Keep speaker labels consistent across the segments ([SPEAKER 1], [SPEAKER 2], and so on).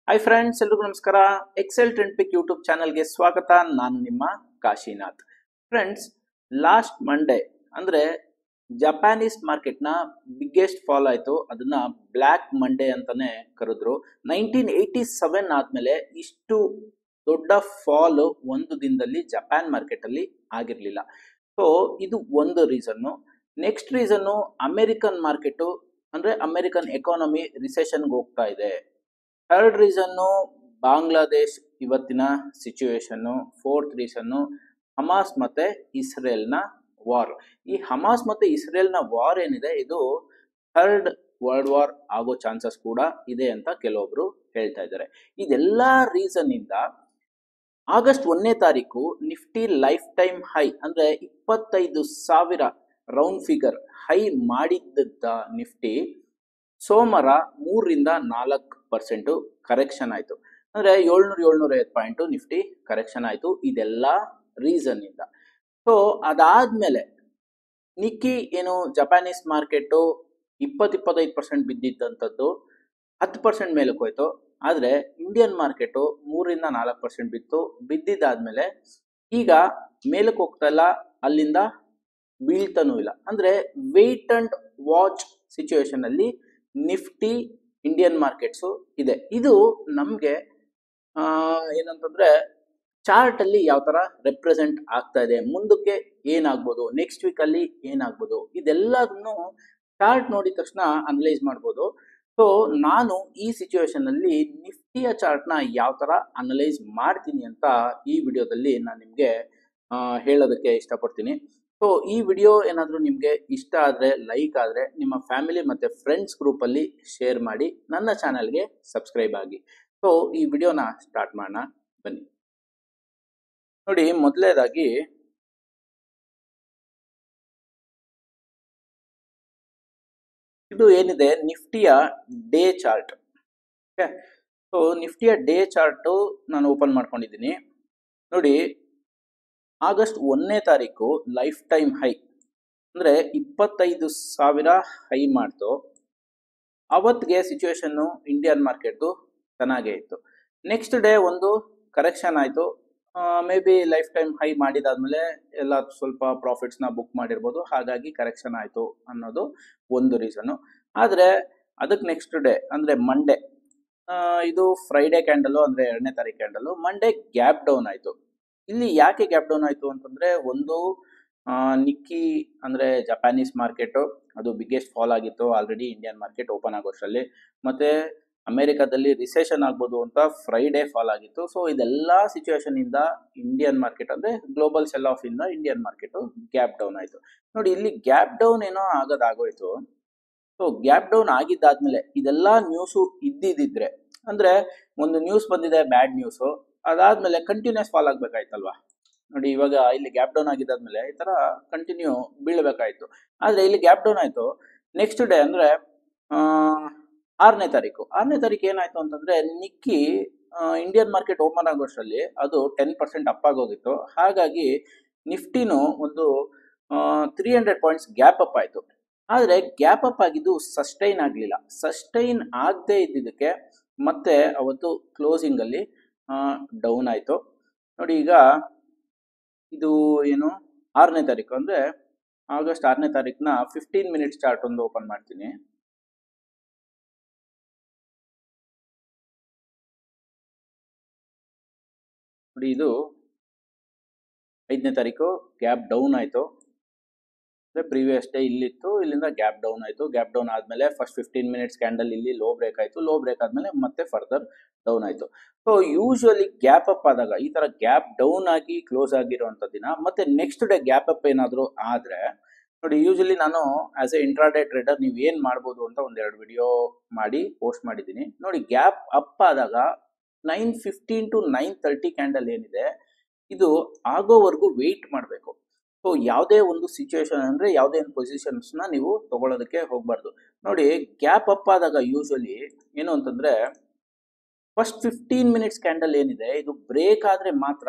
[SPEAKER 1] Hi friends, ಎಲ್ರಿಗೂ ನಮಸ್ಕಾರ. Excel trend ಪಿಕ್ YouTube ಚಾನಲ್ಗೆ ಸ್ವಾಗತ. ನಾನು ನಿಮ್ಮ ಕಾಶಿನಾಥ್. ಫ್ರೆಂಡ್ಸ್, ಲಾಸ್ಟ್ ಮಂಡೇ ಅಂದರೆ ಜಪಾನೀಸ್ ಮಾರ್ಕೆಟ್ನ ಬಿಗ್ಗೆಸ್ಟ್ ಫಾಲ್ ಆಯಿತು. ಅದನ್ನ ಬ್ಲ್ಯಾಕ್ ಮಂಡೇ ಅಂತಾನೆ ಕರೆದ್ರು. 1987 ಆದಮೇಲೆ ಇಷ್ಟು ದೊಡ್ಡ ಫಾಲು ಒಂದು ದಿನದಲ್ಲಿ ಜಪಾನ್ ಮಾರ್ಕೆಟಲ್ಲಿ ಆಗಿರಲಿಲ್ಲ. ಸೊ ಇದು ಒಂದು reason. Next reason, American market ಅಂದರೆ ಅಮೆರಿಕನ್ ಎಕಾನಮಿ ರಿಸೆಷನ್ಗೆ ಹೋಗ್ತಾ ಇದೆ. ಥರ್ಡ್ ರೀಸನ್ನು ಬಾಂಗ್ಲಾದೇಶ್ ಇವತ್ತಿನ ಸಿಚುವೇಶನ್ನು. ಫೋರ್ತ್ ರೀಸನ್ನು ಹಮಾಸ್ ಮತ್ತೆ ಇಸ್ರೇಲ್ನ ವಾರ್. ಈ ಹಮಾಸ್ ಮತ್ತೆ ಇಸ್ರೇಲ್ನ ವಾರ್ ಏನಿದೆ, ಇದು ಥರ್ಡ್ ವರ್ಲ್ಡ್ ವಾರ್ ಆಗೋ ಚಾನ್ಸಸ್ ಕೂಡ ಇದೆ ಅಂತ ಕೆಲವೊಬ್ರು ಹೇಳ್ತಾ ಇದ್ದಾರೆ. ಇದೆಲ್ಲ ರೀಸನ್ ಇಂದ ಆಗಸ್ಟ್ 1ನೇ ತಾರೀಕು ನಿಫ್ಟಿ ಲೈಫ್ ಟೈಮ್ ಹೈ ಅಂದ್ರೆ 25,000 ರೌಂಡ್ ಫಿಗರ್ ಹೈ ಮಾಡಿದ್ದ ನಿಫ್ಟಿ ಸೋಮವಾರ 3-4% ಕರೆಕ್ಷನ್ ಆಯಿತು. ಅಂದರೆ 700-750 ಪಾಯಿಂಟು ನಿಫ್ಟಿ ಕರೆಕ್ಷನ್ ಆಯಿತು. ಇದೆಲ್ಲ ರೀಸನ್ ಇಂದ. ಸೊ ಅದಾದ್ಮೇಲೆ ನಿಕ್ಕಿ ಏನು ಜಪಾನೀಸ್ ಮಾರ್ಕೆಟು 20-25% ಬಿದ್ದಿದ್ದಂಥದ್ದು 10% ಮೇಲಕ್ಕೆ ಹೋಯ್ತು. ಆದರೆ ಇಂಡಿಯನ್ ಮಾರ್ಕೆಟು 3-4% ಬಿದ್ದಿದ್ದಾದ್ಮೇಲೆ ಈಗ ಮೇಲಕ್ಕೆ ಹೋಗ್ತಾ ಇಲ್ಲ, ಅಲ್ಲಿಂದ ಬೀಳ್ತಾನೂ ಇಲ್ಲ. ಅಂದರೆ ವೇಟ್ ಅಂಡ್ ವಾಚ್ ಸಿಚುವೇಶನ್ ಅಲ್ಲಿ ನಿಫ್ಟಿ ಇಂಡಿಯನ್ ಮಾರ್ಕೆಟ್ಸು ಇದೆ. ಇದು ನಮಗೆ ಏನಂತಂದ್ರೆ ಚಾರ್ಟ್ ಅಲ್ಲಿ ಯಾವ ತರ ರೆಪ್ರೆಸೆಂಟ್ ಆಗ್ತಾ ಇದೆ, ಮುಂದಕ್ಕೆ ಏನಾಗ್ಬೋದು, ನೆಕ್ಸ್ಟ್ ವೀಕ್ ಅಲ್ಲಿ ಏನಾಗ್ಬೋದು, ಇದೆಲ್ಲದನ್ನು ಚಾರ್ಟ್ ನೋಡಿದ ತಕ್ಷಣ ಅನಲೈಸ್ ಮಾಡ್ಬೋದು. ಸೊ ನಾನು ಈ ಸಿಚುವೇಶನ್ ಅಲ್ಲಿ ನಿಫ್ಟಿಯ ಚಾರ್ಟ್ ನ ಯಾವ ತರ ಅನಲೈಸ್ ಮಾಡ್ತೀನಿ ಅಂತ ಈ ವಿಡಿಯೋದಲ್ಲಿ ನಾನು ನಿಮ್ಗೆ ಹೇಳೋದಕ್ಕೆ ಇಷ್ಟಪಡ್ತೀನಿ. ಸೊ ಈ ವಿಡಿಯೋ ಏನಾದರೂ ನಿಮಗೆ ಇಷ್ಟ ಆದರೆ, ಲೈಕ್ ಆದರೆ, ನಿಮ್ಮ ಫ್ಯಾಮಿಲಿ ಮತ್ತು ಫ್ರೆಂಡ್ಸ್ ಗ್ರೂಪಲ್ಲಿ ಶೇರ್ ಮಾಡಿ, ನನ್ನ ಚಾನಲ್ಗೆ ಸಬ್ಸ್ಕ್ರೈಬ್ ಆಗಿ. ಸೊ ಈ ವಿಡಿಯೋನ ಸ್ಟಾರ್ಟ್ ಮಾಡೋಣ ಬನ್ನಿ. ನೋಡಿ, ಮೊದಲನೇದಾಗಿ ಇದು ಏನಿದೆ ನಿಫ್ಟಿಯ ಡೇ ಚಾರ್ಟ್. ಓಕೆ, ಸೊ ನಿಫ್ಟಿಯ ಡೇ ಚಾರ್ಟು ನಾನು ಓಪನ್ ಮಾಡ್ಕೊಂಡಿದ್ದೀನಿ. ನೋಡಿ, ಆಗಸ್ಟ್ 1ನೇ ತಾರೀಕು ಲೈಫ್ ಟೈಮ್ ಹೈ ಅಂದರೆ 25,000 ಹೈ ಮಾಡ್ತು. ಅವತ್ತಿಗೆ ಸಿಚುವೇಶನ್ನು ಇಂಡಿಯನ್ ಮಾರ್ಕೆಟ್ದು ಚೆನ್ನಾಗೇ ಇತ್ತು. ನೆಕ್ಸ್ಟ್ ಡೇ ಒಂದು ಕರೆಕ್ಷನ್ ಆಯಿತು. Maybe lifetime high ಮಾಡಿದಾದ್ಮೇಲೆ ಎಲ್ಲ ಸ್ವಲ್ಪ ಪ್ರಾಫಿಟ್ಸ್ನ ಬುಕ್ ಮಾಡಿರ್ಬೋದು, ಹಾಗಾಗಿ ಕರೆಕ್ಷನ್ ಆಯಿತು ಅನ್ನೋದು ಒಂದು ರೀಸನ್ನು. ಆದರೆ ಅದಕ್ಕೆ ನೆಕ್ಸ್ಟ್ ಡೇ ಅಂದರೆ ಮಂಡೇ, ಇದು ಫ್ರೈಡೇ ಕ್ಯಾಂಡಲು ಅಂದರೆ 2ನೇ ತಾರೀಕು ಕ್ಯಾಂಡಲು, ಮಂಡೇ ಗ್ಯಾಪ್ ಡೌನ್ ಆಯಿತು. ಇಲ್ಲಿ ಯಾಕೆ ಗ್ಯಾಪ್ ಡೌನ್ ಆಯಿತು ಅಂತಂದರೆ, ಒಂದು ನಿಕ್ಕಿ ಅಂದರೆ ಜಪಾನೀಸ್ ಮಾರ್ಕೆಟು ಅದು ಬಿಗ್ಗೆಸ್ಟ್ ಫಾಲ್ ಆಗಿತ್ತು ಆಲ್ರೆಡಿ ಇಂಡಿಯನ್ ಮಾರ್ಕೆಟ್ ಓಪನ್ ಆಗೋಷ್ಟರಲ್ಲಿ. ಮತ್ತು ಅಮೆರಿಕಾದಲ್ಲಿ ರಿಸೆಷನ್ ಆಗ್ಬೋದು ಅಂತ ಫ್ರೈಡೇ ಫಾಲ್ ಆಗಿತ್ತು. ಸೊ ಇದೆಲ್ಲ ಸಿಚುವೇಶನ್ ಇಂದ ಇಂಡಿಯನ್ ಮಾರ್ಕೆಟ್ ಅಂದರೆ ಗ್ಲೋಬಲ್ ಸೆಲ್ ಆಫ್ ಇಂದ ಇಂಡಿಯನ್ ಮಾರ್ಕೆಟು ಗ್ಯಾಪ್ ಡೌನ್ ಆಯಿತು. ನೋಡಿ, ಇಲ್ಲಿ ಗ್ಯಾಪ್ ಡೌನ್ ಏನೋ ಆಗೋದಾಗೋಯ್ತು. ಸೊ ಗ್ಯಾಪ್ ಡೌನ್ ಆಗಿದ್ದಾದ್ಮೇಲೆ ಇದೆಲ್ಲ ನ್ಯೂಸು ಇದ್ದಿದ್ರೆ, ಅಂದರೆ ಒಂದು ನ್ಯೂಸ್ ಬಂದಿದೆ ಬ್ಯಾಡ್ ನ್ಯೂಸು, ಅದಾದ್ಮೇಲೆ ಕಂಟಿನ್ಯೂಸ್ ಫಾಲ್ ಆಗಬೇಕಾಯ್ತಲ್ವಾ. ನೋಡಿ, ಇವಾಗ ಇಲ್ಲಿ ಗ್ಯಾಪ್ ಡೌನ್ ಆಗಿದ್ದಾದ್ಮೇಲೆ ಈ ತರ ಕಂಟಿನ್ಯೂ ಬೀಳಬೇಕಾಯ್ತು. ಆದರೆ ಇಲ್ಲಿ ಗ್ಯಾಪ್ ಡೌನ್ ಆಯಿತು. ನೆಕ್ಸ್ಟ್ ಡೇ ಅಂದರೆ 6ನೇ ತಾರೀಕು ಏನಾಯ್ತು ಅಂತಂದ್ರೆ, ನಿಕ್ಕಿ ಇಂಡಿಯನ್ ಮಾರ್ಕೆಟ್ ಓಪನ್ ಆಗೋಷ್ಟರಲ್ಲಿ ಅದು 10% ಅಪ್ ಆಗೋಗಿತ್ತು. ಹಾಗಾಗಿ ನಿಫ್ಟಿನೂ ಒಂದು 300 ಪಾಯಿಂಟ್ಸ್ ಗ್ಯಾಪ್ ಅಪ್ ಆಯಿತು. ಆದರೆ ಗ್ಯಾಪ್ ಅಪ್ ಆಗಿದ್ದು ಸಸ್ಟೈನ್ ಆಗಲಿಲ್ಲ. ಸಸ್ಟೈನ್ ಆಗದೆ ಇದ್ದಿದ್ದಕ್ಕೆ ಮತ್ತೆ ಅವತ್ತು ಕ್ಲೋಸಿಂಗ್ ಅಲ್ಲಿ ಡೌನ್ ಆಯಿತು. ನೋಡಿ, ಈಗ ಇದು ಏನು 6ನೇ ತಾರೀಕು ಅಂದರೆ ಆಗಸ್ಟ್ 6ನೇ ತಾರೀಕನ್ನ 15 ಮಿನಿಟ್ಸ್ ಚಾರ್ಟ್ ಒಂದು ಓಪನ್ ಮಾಡ್ತೀನಿ. ನೋಡಿ, ಇದು 5ನೇ ತಾರೀಕು ಗ್ಯಾಪ್ ಡೌನ್ ಆಯಿತು. ಅಂದರೆ ಪ್ರೀವಿಯಸ್ ಡೇ ಇಲ್ಲಿತ್ತು, ಇಲ್ಲಿಂದ ಗ್ಯಾಪ್ ಡೌನ್ ಆಯಿತು. ಗ್ಯಾಪ್ ಡೌನ್ ಆದಮೇಲೆ ಫಸ್ಟ್ 15 ಮಿನಿಟ್ಸ್ ಕ್ಯಾಂಡಲ್ ಇಲ್ಲಿ ಲೋ ಬ್ರೇಕ್ ಆಯಿತು. ಲೋ ಬ್ರೇಕ್ ಆದಮೇಲೆ ಮತ್ತೆ ಫರ್ದರ್ ಡೌನ್ ಆಯಿತು. ಸೊ ಯೂಶುವಲಿ ಗ್ಯಾಪ್ ಅಪ್ ಆದಾಗ ಈ ಥರ ಗ್ಯಾಪ್ ಡೌನ್ ಆಗಿ ಕ್ಲೋಸ್ ಆಗಿರುವಂಥ ದಿನ, ಮತ್ತೆ ನೆಕ್ಸ್ಟ್ ಡೇ ಗ್ಯಾಪ್ ಅಪ್ ಏನಾದರೂ ಆದರೆ, ನೋಡಿ ಯೂಶುವಲಿ ನಾನು ಆಸ್ ಎ ಇಂಟ್ರಾಡೇ ಟ್ರೇಡರ್ ನೀವು ಏನು ಮಾಡ್ಬೋದು ಅಂತ ಒಂದೆರಡು ವಿಡಿಯೋ ಮಾಡಿ ಪೋಸ್ಟ್ ಮಾಡಿದ್ದೀನಿ. ನೋಡಿ, ಗ್ಯಾಪ್ ಅಪ್ ಆದಾಗ 9:15 to 9:30 ಕ್ಯಾಂಡಲ್ ಏನಿದೆ, ಇದು ಆಗೋವರೆಗೂ ವೆಯ್ಟ್ ಮಾಡಬೇಕು. ಸೊ ಯಾವುದೇ ಒಂದು ಸಿಚುವೇಶನ್ ಅಂದರೆ ಯಾವುದೇ ಒಂದು ಪೊಸಿಷನ್ಸ್ನ ನೀವು ತಗೊಳ್ಳೋದಕ್ಕೆ ಹೋಗಬಾರ್ದು. ನೋಡಿ, ಗ್ಯಾಪ್ ಅಪ್ ಆದಾಗ ಯೂಶುವಲಿ ಏನು ಅಂತಂದರೆ, ಫಸ್ಟ್ 15 ಮಿನಿಟ್ಸ್ ಕ್ಯಾಂಡಲ್ ಏನಿದೆ ಇದು ಬ್ರೇಕ್ ಆದರೆ ಮಾತ್ರ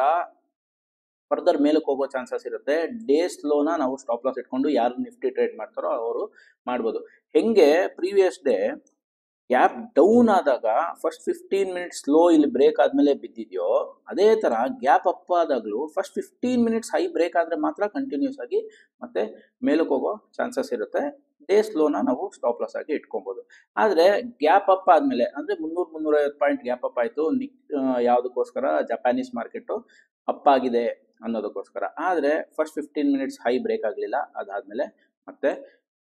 [SPEAKER 1] ಫರ್ದರ್ ಮೇಲಕ್ಕೆ ಹೋಗೋ ಚಾನ್ಸಸ್ ಇರುತ್ತೆ. ಡೇ ಸ್ಲೋನ ನಾವು ಸ್ಟಾಪ್ ಲಾಸ್ ಇಟ್ಕೊಂಡು ಯಾರು ನಿಫ್ಟಿ ಟ್ರೇಡ್ ಮಾಡ್ತಾರೋ ಅವರು ಮಾಡ್ಬೋದು. ಹೆಂಗೆ ಪ್ರೀವಿಯಸ್ ಡೇ ಗ್ಯಾಪ್ ಡೌನ್ ಆದಾಗ ಫಸ್ಟ್ 15 ಮಿನಿಟ್ಸ್ ಲೋ ಇಲ್ಲಿ ಬ್ರೇಕ್ ಆದ್ಮೇಲೆ ಬಿದ್ದಿದೆಯೋ, ಅದೇ ತರ ಗ್ಯಾಪ್ ಅಪ್ ಆದಾಗಲೂ ಫಸ್ಟ್ 15 ಮಿನಿಟ್ಸ್ ಹೈ ಬ್ರೇಕ್ ಆದ್ರೆ ಮಾತ್ರ ಕಂಟಿನ್ಯೂಸ್ ಆಗಿ ಮತ್ತೆ ಮೇಲಕ್ಕೆ ಹೋಗೋ ಚಾನ್ಸಸ್ ಇರುತ್ತೆ. ಡೇ ಸ್ಲೋನ ನಾವು ಸ್ಟಾಪ್ ಲಾಸ್ ಆಗಿ ಇಟ್ಕೊಬಹುದು. ಆದ್ರೆ ಗ್ಯಾಪ್ ಅಪ್ ಆದ್ಮೇಲೆ ಅಂದ್ರೆ 300-350 ಪಾಯಿಂಟ್ ಗ್ಯಾಪ್ ಅಪ್ ಆಯ್ತು, ಯಾವುದಕ್ಕೋಸ್ಕರ ಜಪಾನೀಸ್ ಮಾರ್ಕೆಟ್ ಅಪ್ ಆಗಿದೆ ಅನ್ನೋದಕ್ಕೋಸ್ಕರ. ಆದ್ರೆ ಫಸ್ಟ್ 15 ಮಿನಿಟ್ಸ್ ಹೈ ಬ್ರೇಕ್ ಆಗಲಿಲ್ಲ, ಅದಾದ್ಮೇಲೆ ಮತ್ತೆ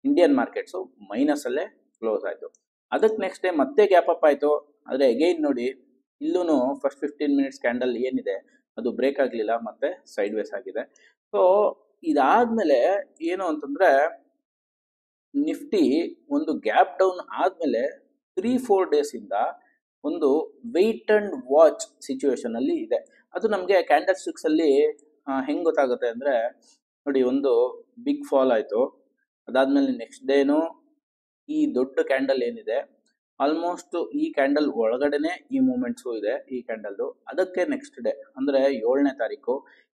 [SPEAKER 1] ಇಂಡಿಯನ್ ಮಾರ್ಕೆಟ್ಸು ಮೈನಸ್ ಅಲ್ಲೇ ಕ್ಲೋಸ್ ಆಯ್ತು. ಅದಕ್ಕೆ ನೆಕ್ಸ್ಟ್ ಡೇ ಮತ್ತೆ ಗ್ಯಾಪ್ ಅಪ್ ಆಯಿತು. ಆದರೆ ಅಗೈನ್ ನೋಡಿ ಇಲ್ಲೂ ಫಸ್ಟ್ 15 ಮಿನಿಟ್ಸ್ ಕ್ಯಾಂಡಲ್ ಏನಿದೆ ಅದು ಬ್ರೇಕ್ ಆಗಲಿಲ್ಲ, ಮತ್ತೆ ಸೈಡ್ ವೇಸ್ ಆಗಿದೆ. ಸೊ ಇದಾದ್ಮೇಲೆ ಏನು ಅಂತಂದ್ರೆ ನಿಫ್ಟಿ ಒಂದು ಗ್ಯಾಪ್ ಡೌನ್ ಆದ್ಮೇಲೆ 3-4 ಡೇಸ್ ಇಂದ ಒಂದು ವೆಯ್ಟ್ ಅಂಡ್ ವಾಚ್ ಸಿಚುವೇಶನ್ ಅಲ್ಲಿ ಇದೆ. ಅದು ನಮಗೆ ಕ್ಯಾಂಡಲ್ ಸ್ಟಿಕ್ಸ್ ಅಲ್ಲಿ ಹೆಂಗ್ ಗೊತ್ತಾಗುತ್ತೆ ಅಂದ್ರೆ ನೋಡಿ, ಒಂದು ಬಿಗ್ ಫಾಲ್ ಆಯ್ತು, ಅದಾದ್ಮೇಲೆ ನೆಕ್ಸ್ಟ್ ಡೇನು ಈ ದೊಡ್ಡ ಕ್ಯಾಂಡಲ್ ಏನಿದೆ ಆಲ್ಮೋಸ್ಟ್ ಈ ಕ್ಯಾಂಡಲ್ ಒಳಗಡೆನೆ ಈ ಮೂಮೆಂಟ್ಸು ಇದೆ ಈ ಕ್ಯಾಂಡಲ್ದು. ಅದಕ್ಕೆ ನೆಕ್ಸ್ಟ್ ಡೇ ಅಂದ್ರೆ 7ನೇ ತಾರೀಕು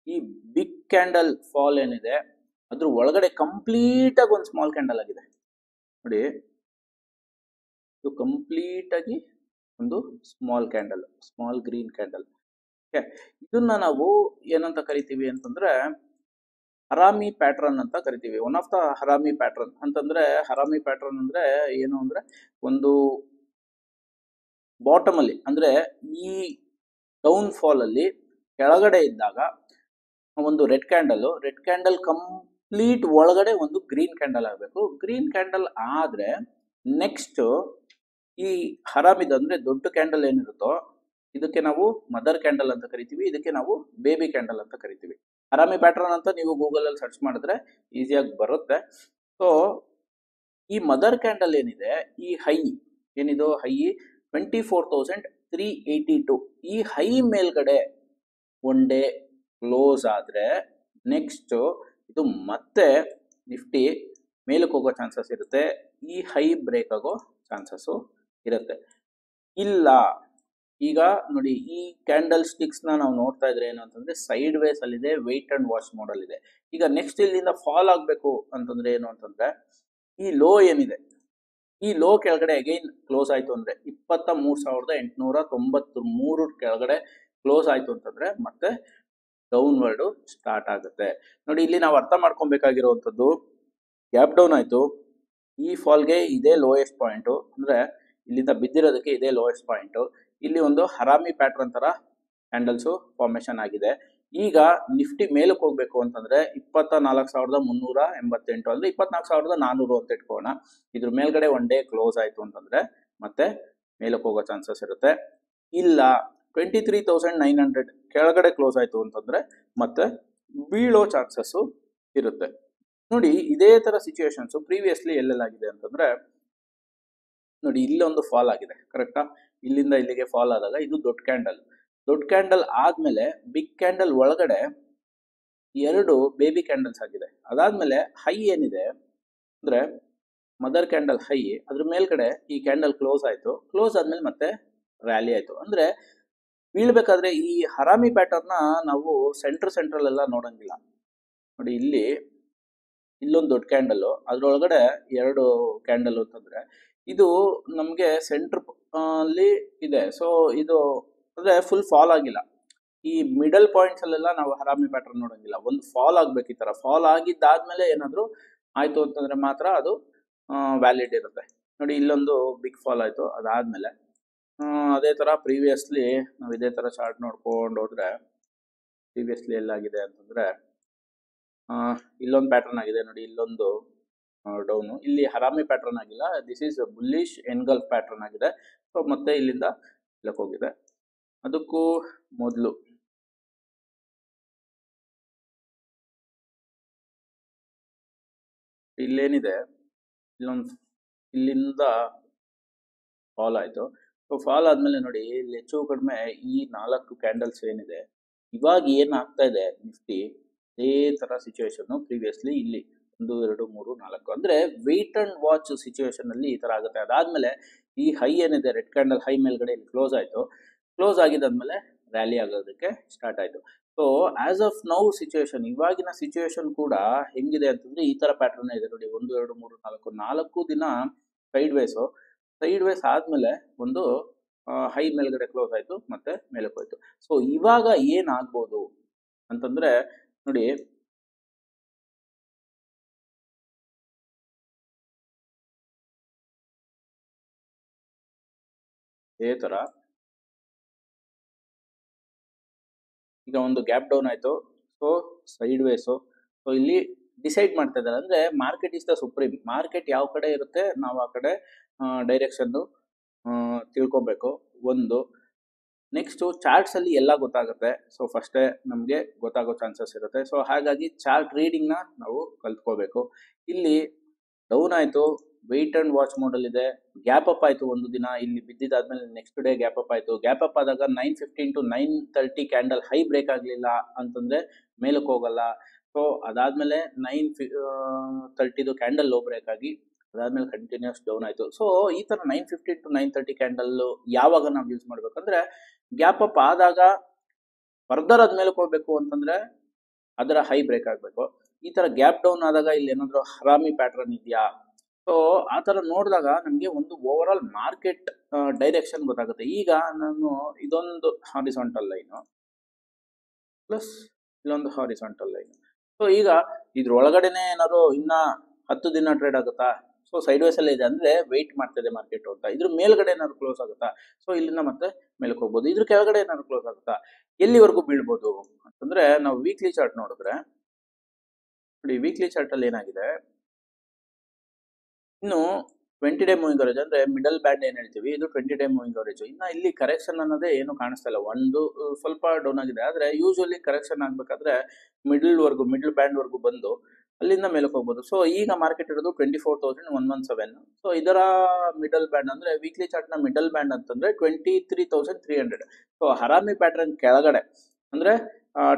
[SPEAKER 1] ಈ ಬಿಗ್ ಕ್ಯಾಂಡಲ್ ಫಾಲ್ ಏನಿದೆ ಅದ್ರ ಒಳಗಡೆ ಕಂಪ್ಲೀಟ್ ಆಗಿ ಒಂದು ಸ್ಮಾಲ್ ಕ್ಯಾಂಡಲ್ ಆಗಿದೆ ನೋಡಿ. ಇದು ಕಂಪ್ಲೀಟ್ ಆಗಿ ಒಂದು small candle, small green candle. ಇದನ್ನ ನಾವು ಏನಂತ ಕರಿತೀವಿ ಅಂತಂದ್ರೆ ಹರಾಮಿ ಪ್ಯಾಟ್ರನ್ ಅಂತ ಕರಿತೀವಿ. ಒನ್ ಆಫ್ ದ ಹರಾಮಿ ಪ್ಯಾಟ್ರನ್ ಅಂತಂದ್ರೆ, ಹರಾಮಿ ಪ್ಯಾಟ್ರನ್ ಅಂದ್ರೆ ಏನು ಅಂದ್ರೆ ಒಂದು ಬಾಟಮ್ ಅಲ್ಲಿ ಅಂದ್ರೆ ಈ ಡೌನ್ ಫಾಲ್ ಅಲ್ಲಿ ಕೆಳಗಡೆ ಇದ್ದಾಗ ಒಂದು ರೆಡ್ ಕ್ಯಾಂಡಲ್ ಕಂಪ್ಲೀಟ್ ಒಳಗಡೆ ಒಂದು ಗ್ರೀನ್ ಕ್ಯಾಂಡಲ್ ಆಗಬೇಕು. ಗ್ರೀನ್ ಕ್ಯಾಂಡಲ್ ಆದ್ರೆ ನೆಕ್ಸ್ಟ್ ಈ ಹರಾಮಿದು ಅಂದ್ರೆ ದೊಡ್ಡ ಕ್ಯಾಂಡಲ್ ಏನಿರುತ್ತೋ ಇದಕ್ಕೆ ನಾವು ಮದರ್ ಕ್ಯಾಂಡಲ್ ಅಂತ ಕರಿತೀವಿ, ಇದಕ್ಕೆ ನಾವು ಬೇಬಿ ಕ್ಯಾಂಡಲ್ ಅಂತ ಕರಿತೀವಿ. ಹರಾಮಿ ಪ್ಯಾಟ್ರನ್ ಅಂತ ನೀವು ಗೂಗಲ್ ಅಲ್ಲಿ ಸರ್ಚ್ ಮಾಡಿದ್ರೆ ಈಸಿಯಾಗಿ ಬರುತ್ತೆ. ಸೊ ಈ ಮದರ್ ಕ್ಯಾಂಡಲ್ ಏನಿದೆ, ಈ ಹೈ ಏನಿದು ಹೈ 24,382, ಈ ಹೈ ಮೇಲ್ಗಡೆ ಒನ್ ಡೇ ಕ್ಲೋಸ್ ಆದ್ರೆ ನೆಕ್ಸ್ಟ್ ಇದು ಮತ್ತೆ ನಿಫ್ಟಿ ಮೇಲಕ್ಕೆ ಹೋಗೋ ಚಾನ್ಸಸ್ ಇರುತ್ತೆ, ಈ ಹೈ ಬ್ರೇಕ್ ಆಗೋ ಚಾನ್ಸಸ್ ಇರುತ್ತೆ. ಇಲ್ಲ ಈಗ ನೋಡಿ ಈ ಕ್ಯಾಂಡಲ್ ಸ್ಟಿಕ್ಸ್ ನಾವು ನೋಡ್ತಾ ಇದ್ರೆ ಏನು ಅಂತಂದ್ರೆ ಸೈಡ್ ವೇಸ್ ಅಲ್ಲಿದೆ, ವೆಯ್ಟ್ ಅಂಡ್ ವಾಚ್ ಮೋಡಲ್ ಇದೆ. ಈಗ ನೆಕ್ಸ್ಟ್ ಇಲ್ಲಿಂದ ಫಾಲ್ ಆಗ್ಬೇಕು ಅಂತಂದ್ರೆ ಏನು ಅಂತಂದ್ರೆ ಈ ಲೋ ಏನಿದೆ, ಈ ಲೋ ಕೆಳಗಡೆ ಅಗೈನ್ ಕ್ಲೋಸ್ ಆಯ್ತು ಅಂದ್ರೆ 23,893 ಕೆಳಗಡೆ ಕ್ಲೋಸ್ ಆಯ್ತು ಅಂತಂದ್ರೆ ಮತ್ತೆ ಡೌನ್ವರ್ಡ್ ಸ್ಟಾರ್ಟ್ ಆಗುತ್ತೆ. ನೋಡಿ ಇಲ್ಲಿ ನಾವು ಅರ್ಥ ಮಾಡ್ಕೊಬೇಕಾಗಿರುವಂಥದ್ದು, ಗ್ಯಾಪ್ ಡೌನ್ ಆಯ್ತು, ಈ ಫಾಲ್ಗೆ ಇದೇ ಲೋಯೆಸ್ಟ್ ಪಾಯಿಂಟ್ ಅಂದ್ರೆ ಇಲ್ಲಿಂದ ಬಿದ್ದಿರೋದಕ್ಕೆ ಇದೇ ಲೋಯೆಸ್ಟ್ ಪಾಯಿಂಟ್. ಇಲ್ಲಿ ಒಂದು ಹರಾಮಿ ಪ್ಯಾಟ್ರನ್ ತರ ಕ್ಯಾಂಡಲ್ಸ್ ಫಾರ್ಮೇಶನ್ ಆಗಿದೆ. ಈಗ ನಿಫ್ಟಿ ಮೇಲಕ್ಕೆ ಹೋಗ್ಬೇಕು ಅಂತಂದ್ರೆ 24,388 ಅಂದ್ರೆ 24,400 ಅಂತ ಇಟ್ಕೋಣ. ಇದ್ರ ಮೇಲ್ಗಡೆ ಒನ್ ಡೇ ಕ್ಲೋಸ್ ಆಯ್ತು ಅಂತಂದ್ರೆ ಮತ್ತೆ ಮೇಲಕ್ಕೆ ಹೋಗೋ ಚಾನ್ಸಸ್ ಇರುತ್ತೆ. ಇಲ್ಲ 23,900 ಕೆಳಗಡೆ ಕ್ಲೋಸ್ ಆಯ್ತು ಅಂತಂದ್ರೆ ಮತ್ತೆ ಬೀಳೋ ಚಾನ್ಸಸ್ ಇರುತ್ತೆ. ನೋಡಿ ಇದೇ ತರ ಸಿಚುವೇಶನ್ಸ್ ಪ್ರೀವಿಯಸ್ಲಿ ಎಲ್ಲೆಲ್ಲಾಗಿದೆ ಅಂತಂದ್ರೆ ನೋಡಿ ಇಲ್ಲೊಂದು ಫಾಲ್ ಆಗಿದೆ, ಕರೆಕ್ಟಾ? ಇಲ್ಲಿಂದ ಇಲ್ಲಿಗೆ ಫಾಲ್ ಆದಾಗ ಇದು ದೊಡ್ಡ ಕ್ಯಾಂಡಲ್ ಆದ್ಮೇಲೆ ಬಿಗ್ ಕ್ಯಾಂಡಲ್ ಒಳಗಡೆ 2 ಬೇಬಿ ಕ್ಯಾಂಡಲ್ಸ್ ಆಗಿದೆ. ಅದಾದ್ಮೇಲೆ ಹೈ ಏನಿದೆ ಅಂದ್ರೆ ಮದರ್ ಕ್ಯಾಂಡಲ್ ಹೈ, ಅದ್ರ ಮೇಲ್ಗಡೆ ಈ ಕ್ಯಾಂಡಲ್ ಕ್ಲೋಸ್ ಆಯ್ತು, ಕ್ಲೋಸ್ ಆದ್ಮೇಲೆ ಮತ್ತೆ ರ್ಯಾಲಿ ಆಯ್ತು. ಅಂದ್ರೆ ಬೀಳ್ಬೇಕಾದ್ರೆ ಈ ಹರಾಮಿ ಪ್ಯಾಟರ್ನ್ ನಾವು ಸೆಂಟ್ರಲ್ ಎಲ್ಲ ನೋಡಂಗಿಲ್ಲ. ನೋಡಿ ಇಲ್ಲೊಂದು ದೊಡ್ಡ ಕ್ಯಾಂಡಲ್, ಅದ್ರೊಳಗಡೆ 2 ಕ್ಯಾಂಡಲ್ ಅಂತಂದ್ರೆ ಇದು ನಮ್ಗೆ ಸೆಂಟರ್ ಅಲ್ಲಿ ಇದೆ. ಸೊ ಇದು ಅಂದ್ರೆ ಫುಲ್ ಫಾಲ್ ಆಗಿಲ್ಲ. ಈ ಮಿಡಲ್ ಪಾಯಿಂಟ್ಸ್ ಅಲ್ಲೆಲ್ಲ ನಾವು ಹರಾಮಿ ಪ್ಯಾಟರ್ನ್ ನೋಡಂಗಿಲ್ಲ. ಒಂದು ಫಾಲ್ ಆಗ್ಬೇಕು, ಈ ತರ ಫಾಲ್ ಆಗಿದ್ದಾದ್ಮೇಲೆ ಏನಾದ್ರು ಆಯ್ತು ಅಂತಂದ್ರೆ ಮಾತ್ರ ಅದು ವ್ಯಾಲಿಡ್ ಇರುತ್ತೆ. ನೋಡಿ ಇಲ್ಲೊಂದು ಬಿಗ್ ಫಾಲ್ ಆಯ್ತು, ಅದಾದ್ಮೇಲೆ ಅದೇ ತರ ಪ್ರೀವಿಯಸ್ಲಿ ನಾವು ಇದೇ ತರ ಚಾರ್ಟ್ ನೋಡ್ಕೊಂಡು ಹೋದ್ರೆ ಪ್ರೀವಿಯಸ್ಲಿ ಎಲ್ಲಾಗಿದೆ ಅಂತಂದ್ರೆ ಇಲ್ಲೊಂದು ಪ್ಯಾಟರ್ನ್ ಆಗಿದೆ ನೋಡಿ, ಇಲ್ಲೊಂದು ಡೌನು, ಇಲ್ಲಿ ಹರಾಮಿ ಪ್ಯಾಟರ್ನ್ ಆಗಿಲ್ಲ, ದಿಸ್ ಈಸ್ ಬುಲ್ಲಿಶ್ ಎನ್ಗಲ್ಫ್ ಪ್ಯಾಟರ್ನ್ ಆಗಿದೆ. ಸೊ ಮತ್ತೆ ಇಲ್ಲಿಂದ ಇಲ್ಲಕ್ಕೆ ಹೋಗಿದೆ. ಅದಕ್ಕೂ ಮೊದಲು ಇಲ್ಲೇನಿದೆ, ಇಲ್ಲಿಂದ ಫಾಲ್ ಆಯ್ತು. ಸೊ ಫಾಲ್ ಆದ್ಮೇಲೆ ನೋಡಿ ಇಲ್ಲಿ ಹೆಚ್ಚು ಕಡಿಮೆ ಈ 4 ಕ್ಯಾಂಡಲ್ಸ್ ಏನಿದೆ, ಇವಾಗ ಏನ್ ಆಗ್ತಾ ಇದೆ ನಿಫ್ಟಿ ಅದೇ ತರ ಸಿಚುವೇಶನ್ ಪ್ರೀವಿಯಸ್ಲಿ ಇಲ್ಲಿ 1, 2, 3, 4 ಅಂದ್ರೆ ವೆಯ್ಟ್ ಅಂಡ್ ವಾಚ್ ಸಿಚುವೇಶನ್ ಅಲ್ಲಿ ಈ ತರ ಆಗುತ್ತೆ. ಅದಾದ್ಮೇಲೆ ಈ ಹೈ ಏನಿದೆ ರೆಡ್ ಕ್ಯಾಂಡಲ್ ಹೈ ಮೇಲ್ಗಡೆ ಇಲ್ಲಿ ಕ್ಲೋಸ್ ಆಯ್ತು, ಕ್ಲೋಸ್ ಆಗಿದ್ದಾದ್ಮೇಲೆ ರ್ಯಾಲಿ ಆಗೋದಕ್ಕೆ ಸ್ಟಾರ್ಟ್ ಆಯ್ತು. So as of now situation, ಇವಾಗಿನ ಸಿಚುವೇಶನ್ ಕೂಡ ಹೆಂಗಿದೆ ಅಂತಂದ್ರೆ ಈ ತರ ಪ್ಯಾಟರ್ನ್ ಇದೆ ನೋಡಿ, 1, 2, 3, 4 ದಿನ ಸೈಡ್ ವೇಸು, ಸೈಡ್ ವೇಸ್ ಆದ್ಮೇಲೆ ಒಂದು ಹೈ ಮೇಲ್ಗಡೆ ಕ್ಲೋಸ್ ಆಯ್ತು, ಮತ್ತೆ ಮೇಲಕ್ಕೆ ಹೋಯ್ತು. ಸೊ ಇವಾಗ ಏನಾಗ್ಬೋದು ಅಂತಂದ್ರೆ ನೋಡಿ, ಇದೇ ತರ ಈಗ ಒಂದು ಗ್ಯಾಪ್ ಡೌನ್ ಆಯ್ತು, ಸೊ ಸೈಡ್ ವೇಸು. ಸೊ ಇಲ್ಲಿ ಡಿಸೈಡ್ ಮಾಡ್ತಾ ಇದ್ದಾರೆ ಅಂದ್ರೆ market is the supreme. Market ಯಾವ ಕಡೆ ಇರುತ್ತೆ ನಾವು ಆ ಕಡೆ ಡೈರೆಕ್ಷನ್ ತಿಳ್ಕೊಬೇಕು ಒಂದು. ನೆಕ್ಸ್ಟ್ ಚಾರ್ಟ್ಸ್ ಅಲ್ಲಿ ಎಲ್ಲ ಗೊತ್ತಾಗುತ್ತೆ. ಸೊ ಫಸ್ಟೇ ನಮಗೆ ಗೊತ್ತಾಗೋ ಚಾನ್ಸಸ್ ಇರುತ್ತೆ. ಸೊ ಹಾಗಾಗಿ ಚಾರ್ಟ್ ರೀಡಿಂಗ್ ನ ನಾವು ಕಲ್ತ್ಕೋಬೇಕು. ಇಲ್ಲಿ ಡೌನ್ ಆಯ್ತು, ವೆಯ್ಟ್ ಅಂಡ್ ವಾಚ್ ಮೋಡಲ್ ಇದೆ, ಗ್ಯಾಪ್ ಅಪ್ ಆಯ್ತು ಒಂದು ದಿನ, ಇಲ್ಲಿ ಬಿದ್ದಿದ್ದಾದ್ಮೇಲೆ ನೆಕ್ಸ್ಟ್ ಡೇ ಗ್ಯಾಪ್ ಅಪ್ ಆಯ್ತು. ಗ್ಯಾಪ್ ಅಪ್ ಆದಾಗ 9:15 to 9:30 ಕ್ಯಾಂಡಲ್ ಹೈ ಬ್ರೇಕ್ ಆಗಲಿಲ್ಲ ಅಂತಂದ್ರೆ ಮೇಲಕ್ಕೆ ಹೋಗಲ್ಲ. ಸೊ ಅದಾದ್ಮೇಲೆ 9:30 ಕ್ಯಾಂಡಲ್ ಲೋ ಬ್ರೇಕ್ ಆಗಿ ಅದಾದ್ಮೇಲೆ ಕಂಟಿನ್ಯೂಸ್ ಡೌನ್ ಆಯ್ತು. ಸೊ ಈ ತರ 9:15 to 9:30 ಕ್ಯಾಂಡಲ್ ಯಾವಾಗ ನಾವು ಯೂಸ್ ಮಾಡ್ಬೇಕಂದ್ರೆ ಗ್ಯಾಪ್ ಅಪ್ ಆದಾಗ ಫರ್ದರ್ ಅದ್ ಮೇಲಕ್ಕೆ ಹೋಗ್ಬೇಕು ಅಂತಂದ್ರೆ ಅದರ ಹೈ ಬ್ರೇಕ್ ಆಗ್ಬೇಕು. ಈ ತರ ಗ್ಯಾಪ್ ಡೌನ್ ಆದಾಗ ಇಲ್ಲಿ ಏನಾದ್ರು ಹರಾಮಿ ಪ್ಯಾಟರ್ನ್ ಇದೆಯಾ, ಸೊ ಆ ತರ ನೋಡಿದಾಗ ನಮಗೆ ಒಂದು ಓವರ್ ಆಲ್ ಮಾರ್ಕೆಟ್ ಡೈರೆಕ್ಷನ್ ಗೊತ್ತಾಗುತ್ತೆ. ಈಗ ನಾನು ಇದೊಂದು ಹಾರಿಸಾಂಟಲ್ ಲೈನ್ ಪ್ಲಸ್ ಇಲ್ಲೊಂದು ಹಾರಿಸಾಂಟಲ್ ಲೈನ್. ಸೊ ಈಗ ಇದ್ರ ಒಳಗಡೆನೆ ಏನಾದ್ರು ಇನ್ನ 10 ದಿನ ಟ್ರೇಡ್ ಆಗುತ್ತಾ? ಸೊ ಸೈಡ್ ವೇಸ್ ಅಲ್ಲಿ ಇದೆ ಅಂದ್ರೆ ವೆಯ್ಟ್ ಮಾಡ್ತಿದೆ ಮಾರ್ಕೆಟ್ ಅಂತ. ಇದ್ರ ಮೇಲ್ಗಡೆ ಏನಾದ್ರು ಕ್ಲೋಸ್ ಆಗುತ್ತಾ? ಸೊ ಇಲ್ಲಿಂದ ಮತ್ತೆ ಮೇಲಕ್ಕೆ ಹೋಗ್ಬೋದು. ಇದ್ರ ಕೆಳಗಡೆ ಏನಾದ್ರು ಕ್ಲೋಸ್ ಆಗುತ್ತಾ? ಎಲ್ಲಿವರೆಗೂ ಬೀಳ್ಬೋದು ಅಂತಂದ್ರೆ ನಾವು ವೀಕ್ಲಿ ಚಾರ್ಟ್ ನೋಡಿದ್ರೆ ನೋಡಿ, ವೀಕ್ಲಿ ಚಾರ್ಟ್ ಅಲ್ಲಿ ಏನಾಗಿದೆ, ಇನ್ನು 20 ಡೇ ಮೂವಿಂಗ್ ಅವರೇಜ್ ಅಂದ್ರೆ ಮಿಡಲ್ ಬ್ಯಾಂಡ್ ಏನ್ ಹೇಳ್ತೀವಿ, ಇದು 20 ಡೇ ಮೂವಿಂಗ್ ಅವರೇಜ್. ಇನ್ನ ಇಲ್ಲಿ ಕರೆಕ್ಷನ್ ಅನ್ನೋದೇ ಏನು ಕಾಣಿಸ್ತಾ ಇಲ್ಲ. ಒಂದು ಸ್ವಲ್ಪ ಡೌನ್ ಆಗಿದೆ, ಆದ್ರೆ ಯೂಶುವಲಿ ಕರೆಕ್ಷನ್ ಆಗ್ಬೇಕಾದ್ರೆ ಮಿಡಲ್ ಬ್ಯಾಂಡ್ ವರ್ಗು ಬಂದು ಅಲ್ಲಿಂದ ಮೇಲಕ್ಕೆ ಹೋಗ್ಬೋದು. ಸೊ ಈಗ ಮಾರ್ಕೆಟ್ ಇರೋದು 24,117. ಸೊ ಇದರ ಮಿಡಲ್ ಬ್ಯಾಂಡ್ ಅಂದ್ರೆ ವೀಕ್ಲಿ ಚಾರ್ಟ್ ನ ಮಿಡಲ್ ಬ್ಯಾಂಡ್ ಅಂತಂದ್ರೆ 23,300. ಸೊ ಹರಾಮಿ ಪ್ಯಾಟರ್ನ್ ಕೆಳಗಡೆ ಅಂದ್ರೆ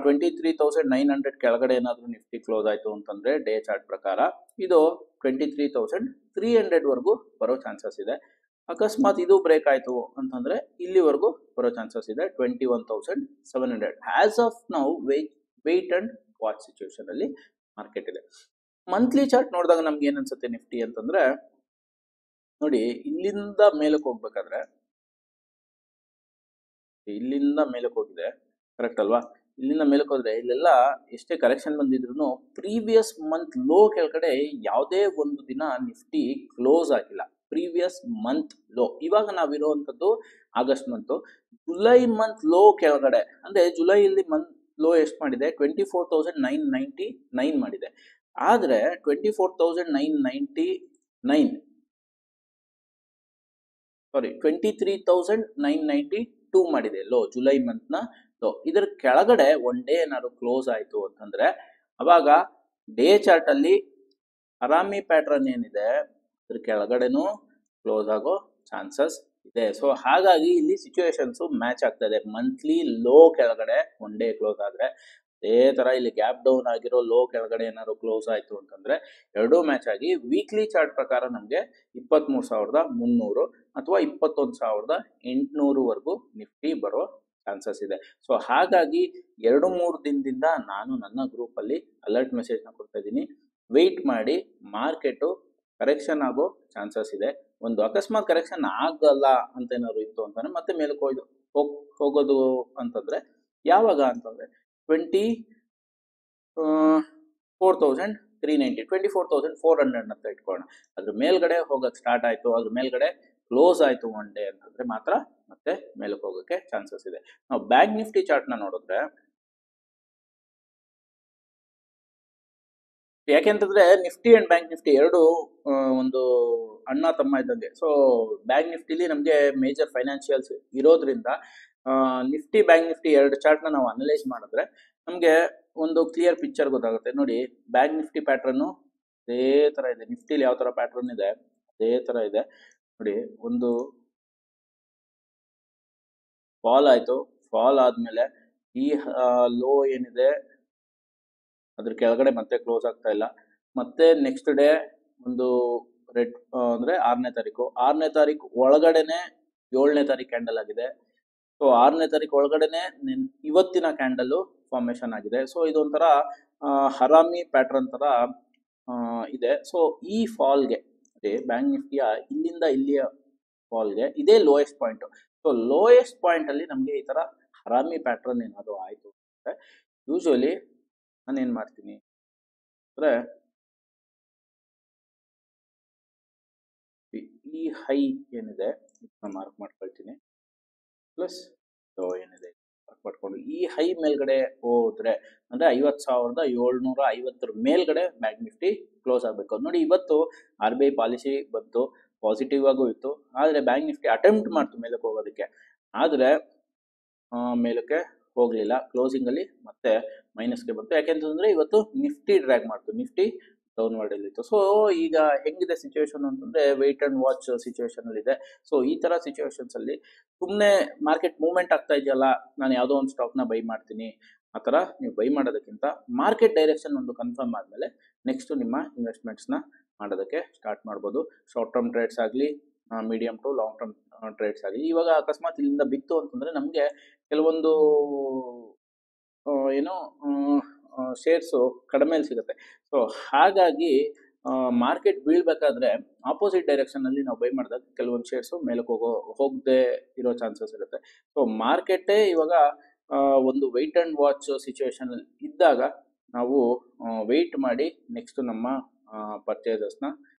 [SPEAKER 1] 23,900 ಕೆಳಗಡೆ ಏನಾದ್ರು ನಿಫ್ಟಿ ಕ್ಲೋಸ್ ಆಯ್ತು ಅಂತಂದ್ರೆ ಡೇ ಚಾರ್ಟ್ ಪ್ರಕಾರ ಇದು 23,300 ವರ್ಗು ಬರೋ ಚಾನ್ಸಸ್ ಇದೆ. ಅಕಸ್ಮಾತ್ ಇದು ಬ್ರೇಕ್ ಆಯ್ತು ಅಂತಂದ್ರೆ ಇಲ್ಲಿವರೆಗೂ ಬರೋ ಚಾನ್ಸಸ್ ಇದೆ 21,700. As of now wait and watch situation ಅಲ್ಲಿ ಮಾರ್ಕೆಟ್ ಇದೆ. ಮಂತ್ಲಿ ಚಾರ್ಟ್ ನೋಡಿದಾಗ ನಮ್ಗೆ ಏನ್ ಅನ್ಸುತ್ತೆ ನಿಫ್ಟಿ ಅಂತಂದ್ರೆ ನೋಡಿ, ಇಲ್ಲಿಂದ ಮೇಲಕ್ಕೆ ಹೋಗ್ಬೇಕಾದ್ರೆ ಇಲ್ಲಿಂದ ಮೇಲಕ್ಕೆ ಹೋಗಿದೆ, ಕರೆಕ್ಟ್ ಅಲ್ವಾ? ಇಲ್ಲಿಂದ ಮೇಲಕ್ಕೆ ಹೋದ್ರೆ ಇಲ್ಲೆಲ್ಲ ಎಷ್ಟೇ ಕರೆಕ್ಷನ್ ಬಂದಿದ್ರು ಪ್ರೀವಿಯಸ್ ಮಂತ್ ಲೋ ಕೆಳಗಡೆ ಯಾವುದೇ ಒಂದು ದಿನ ನಿಫ್ಟಿ ಕ್ಲೋಸ್ ಆಗಿಲ್ಲ. ಪ್ರೀವಿಯಸ್ ಮಂತ್ ಲೋ, ಇವಾಗ ನಾವಿರುವಂತದ್ದು August month, July month low ಕೆಳಗಡೆ ಅಂದ್ರೆ ಜುಲೈಯಲ್ಲಿ ಮಂತ್ ಲೋ ಎಷ್ಟು ಮಾಡಿದೆ 24,999 ಮಾಡಿದೆ. ಆದ್ರೆ 23,992 ಮಾಡಿದೆ ಲೋ, ಜುಲೈ ಮಂತ್ ನ ಲೋ. ಇದರ ಕೆಳಗಡೆ ಒನ್ ಡೇ ಏನಾದ್ರು ಕ್ಲೋಸ್ ಆಯ್ತು ಅಂತಂದ್ರೆ ಅವಾಗ ಡೇ ಚಾರ್ಟ್ ಅಲ್ಲಿ ಹರಾಮಿ ಪ್ಯಾಟರ್ನ್ ಏನಿದೆ ಅದ್ರ ಕೆಳಗಡೆನೂ ಕ್ಲೋಸ್ ಆಗೋ ಚಾನ್ಸಸ್ ಇದೆ. ಸೊ ಹಾಗಾಗಿ ಇಲ್ಲಿ ಸಿಚುವೇಶನ್ಸ್ ಮ್ಯಾಚ್ ಆಗ್ತಾ ಇದೆ. ಮಂತ್ಲಿ ಲೋ ಕೆಳಗಡೆ ಒನ್ ಡೇ ಕ್ಲೋಸ್ ಆದ್ರೆ, ಅದೇ ತರ ಇಲ್ಲಿ ಗ್ಯಾಪ್ ಡೌನ್ ಆಗಿರೋ ಲೋ ಕೆಳಗಡೆ ಏನಾದ್ರು ಕ್ಲೋಸ್ ಆಯ್ತು ಅಂತಂದ್ರೆ ಎರಡೂ ಮ್ಯಾಚ್ ಆಗಿ ವೀಕ್ಲಿ ಚಾರ್ಟ್ ಪ್ರಕಾರ ನಮ್ಗೆ 23,300 ಅಥವಾ 21,800 ವರ್ಗೂ ನಿಫ್ಟಿ ಬರೋ ಚಾನ್ಸಸ್ ಇದೆ. ಸೊ ಹಾಗಾಗಿ 2-3 ದಿನದಿಂದ ನಾನು ನನ್ನ ಗ್ರೂಪ್ ಅಲ್ಲಿ ಅಲರ್ಟ್ ಮೆಸೇಜ್ ನ ಕೊಡ್ತಾ ಇದ್ದೀನಿ. ವೆಯ್ಟ್ ಮಾಡಿ, ಮಾರ್ಕೆಟ್ ಕರೆಕ್ಷನ್ ಆಗೋ ಚಾನ್ಸಸ್ ಇದೆ. ಒಂದು ಅಕಸ್ಮಾತ್ ಕರೆಕ್ಷನ್ ಆಗಲ್ಲ ಅಂತ ಏನಾದ್ರು ಇತ್ತು ಅಂತಂದ್ರೆ ಮತ್ತೆ ಮೇಲಕ್ಕೆ ಹೋಗೋದು ಅಂತಂದ್ರೆ ಯಾವಾಗ ಅಂತಂದ್ರೆ 24,390 24,400 ಅಂತ ಇಟ್ಕೊಳ್ಳೋಣ. ಅದ್ರ ಮೇಲ್ಗಡೆ ಹೋಗಕ್ ಸ್ಟಾರ್ಟ್ ಆಯ್ತು, ಅದ್ರ ಮೇಲ್ಗಡೆ ಕ್ಲೋಸ್ ಆಯ್ತು ಒನ್ ಡೇ ಅಂತಂದ್ರೆ ಮಾತ್ರ ಮತ್ತೆ ಮೇಲಕ್ಕೆ ಹೋಗಕ್ಕೆ ಚಾನ್ಸಸ್ ಇದೆ. ನಾವು ಬ್ಯಾಂಕ್ ನಿಫ್ಟಿ ಚಾರ್ಟ್ ನ ನೋಡಿದ್ರೆ, ಯಾಕೆಂತಂದ್ರೆ ನಿಫ್ಟಿ ಅಂಡ್ ಬ್ಯಾಂಕ್ ನಿಫ್ಟಿ ಎರಡು ಒಂದು ಅಣ್ಣ ತಮ್ಮ ಇದ್ದಂಗೆ. ಸೊ ಬ್ಯಾಂಕ್ ನಿಫ್ಟಿಲಿ ನಮ್ಗೆ ಮೇಜರ್ ಫೈನಾನ್ಷಿಯಲ್ಸ್ ಇರೋದ್ರಿಂದ ನಿಫ್ಟಿ ಬ್ಯಾಂಕ್ ನಿಫ್ಟಿ ಎರಡು ಚಾರ್ಟ್ ನ ನಾವು ಅನಲೈಸ್ ಮಾಡಿದ್ರೆ ನಮ್ಗೆ ಒಂದು ಕ್ಲಿಯರ್ ಪಿಕ್ಚರ್ ಗೊತ್ತಾಗುತ್ತೆ. ನೋಡಿ, ಬ್ಯಾಂಕ್ ನಿಫ್ಟಿ ಪ್ಯಾಟರ್ನ್ ಅದೇ ತರ ಇದೆ, ನಿಫ್ಟಿಲಿ ಯಾವ ತರ ಪ್ಯಾಟರ್ನ್ ಇದೆ ಅದೇ ತರ ಇದೆ. ನೋಡಿ, ಒಂದು ಫಾಲ್ ಆಯ್ತು, ಫಾಲ್ ಆದ್ಮೇಲೆ ಈ ಲೋ ಏನಿದೆ ಅದ್ರ ಕೆಳಗಡೆ ಮತ್ತೆ ಕ್ಲೋಸ್ ಆಗ್ತಾ ಇಲ್ಲ. ಮತ್ತೆ ನೆಕ್ಸ್ಟ್ ಡೇ ಒಂದು ರೆಡ್ ಅಂದ್ರೆ 6ನೇ ತಾರೀಕು ಒಳಗಡೆನೆ 7ನೇ ತಾರೀಕು ಕ್ಯಾಂಡಲ್ ಆಗಿದೆ. ಸೊ 6ನೇ ತಾರೀಕು ಒಳಗಡೆನೆ ಇವತ್ತಿನ ಕ್ಯಾಂಡಲ್ ಫಾರ್ಮೇಶನ್ ಆಗಿದೆ. ಸೊ ಇದೊಂಥರ ಹರಾಮಿ ಪ್ಯಾಟರ್ನ್ ತರ ಇದೆ. ಸೊ ಈ ಫಾಲ್ಗೆ ಬ್ಯಾಂಕ್ ನಿಫ್ಟಿಯ ಇಲ್ಲಿಂದ ಇಲ್ಲಿಯ ಫಾಲ್ಗೆ ಇದೇ lowest point. So lowest point ಅಲ್ಲಿ ನಮಗೆ ಈ ತರ ಹರಾಮಿ ಪ್ಯಾಟ್ರನ್ ಏನಾದ್ರು ಆಯ್ತು ಅಂದ್ರೆ ಯೂಶುವಲಿ ನಾನು ಏನ್ ಮಾಡ್ತೀನಿ ಅಂದ್ರೆ ಈ ಹೈ ಏನಿದೆ ಇದನ್ನ ಮಾರ್ಕ್ ಮಾಡ್ಕೊಳ್ತೀನಿ ಪ್ಲಸ್ ಲೋ ಏನಿದೆ ಮಾರ್ಕ್ ಮಾಡ್ಕೊಂಡು ಈ ಹೈ ಮೇಲ್ಗಡೆ ಹೋದ್ರೆ ಅಂದ್ರೆ 50,750 ಮೇಲ್ಗಡೆ ಬ್ಯಾಂಕ್ ನಿಫ್ಟಿ ಕ್ಲೋಸ್ ಆಗಬೇಕು. ನೋಡಿ ಇವತ್ತು RBI ಪಾಲಿಸಿ ಬಂತು, ಪಾಸಿಟಿವ್ ಆಗೂ ಇತ್ತು, ಆದ್ರೆ ಬ್ಯಾಂಕ್ ನಿಫ್ಟಿ ಅಟೆಂಪ್ಟ್ ಮಾಡ್ತು ಮೇಲಕ್ಕೆ ಹೋಗೋದಕ್ಕೆ, ಆದ್ರೆ ಮೇಲಕ್ಕೆ ಹೋಗ್ಲಿಲ್ಲ. ಕ್ಲೋಸಿಂಗ್ ಅಲ್ಲಿ ಮತ್ತೆ ಮೈನಸ್ಗೆ ಬಂತು. ಯಾಕೆಂತಂದ್ರೆ ಇವತ್ತು ನಿಫ್ಟಿ ಡ್ರ್ಯಾಗ್ ಮಾಡ್ತು, ನಿಫ್ಟಿ ಡೌನ್ವರ್ಡ್ ಅಲ್ಲಿ ಇತ್ತು. ಸೊ ಈಗ ಹೆಂಗಿದೆ ಸಿಚುವೇಶನ್ ಅಂತಂದ್ರೆ ವೇಟ್ ಅಂಡ್ ವಾಚ್ ಸಿಚುವೇಶನ್ ಅಲ್ಲಿ ಇದೆ. ಸೊ ಈ ತರ ಸಿಚುವೇಶನ್ಸ್ ಅಲ್ಲಿ ಸುಮ್ಮನೆ ಮಾರ್ಕೆಟ್ ಮೂವ್ಮೆಂಟ್ ಆಗ್ತಾ ಇದೆಯಲ್ಲ, ನಾನು ಯಾವುದೋ ಒಂದು ಸ್ಟಾಕ್ ನ ಬೈ ಮಾಡ್ತೀನಿ, ಆ ತರ ನೀವು ಬೈ ಮಾಡೋದಕ್ಕಿಂತ ಮಾರ್ಕೆಟ್ ಡೈರೆಕ್ಷನ್ ಒಂದು ಕನ್ಫರ್ಮ್ ಆದ್ಮೇಲೆ ನೆಕ್ಸ್ಟ್ ನಿಮ್ಮ ಇನ್ವೆಸ್ಟ್ಮೆಂಟ್ಸ್ ನ ಮಾಡೋದಕ್ಕೆ ಸ್ಟಾರ್ಟ್ ಮಾಡ್ಬೋದು. ಶಾರ್ಟ್ ಟರ್ಮ್ ಟ್ರೇಡ್ಸ್ ಆಗಲಿ, medium to long term trades ಆಗಲಿ. ಇವಾಗ ಅಕಸ್ಮಾತ್ ಇಲ್ಲಿಂದ ಬಿತ್ತು ಅಂತಂದ್ರೆ ನಮಗೆ ಕೆಲವೊಂದು ಏನೋ ಶೇರ್ಸು ಕಡಿಮೆ ಸಿಗುತ್ತೆ. ಸೊ ಹಾಗಾಗಿ ಮಾರ್ಕೆಟ್ ಬೀಳ್ಬೇಕಾದ್ರೆ ಆಪೋಸಿಟ್ ಡೈರೆಕ್ಷನ್ ಅಲ್ಲಿ ನಾವು ಬೈ ಮಾಡಿದಾಗ ಕೆಲವೊಂದು ಶೇರ್ಸು ಮೇಲಕ್ಕೆ ಹೋಗದೆ ಇರೋ ಚಾನ್ಸಸ್ ಇರುತ್ತೆ. ಸೊ ಮಾರ್ಕೆಟೇ ಇವಾಗ ಒಂದು ವೆಯ್ಟ್ ಅಂಡ್ ವಾಚ್ ಸಿಚುವೇಶನ್ ಇದ್ದಾಗ ನಾವು ವೆಯ್ಟ್ ಮಾಡಿ ನೆಕ್ಸ್ಟ್ ನಮ್ಮ ಪರ್ಚೇಸಸ್ನ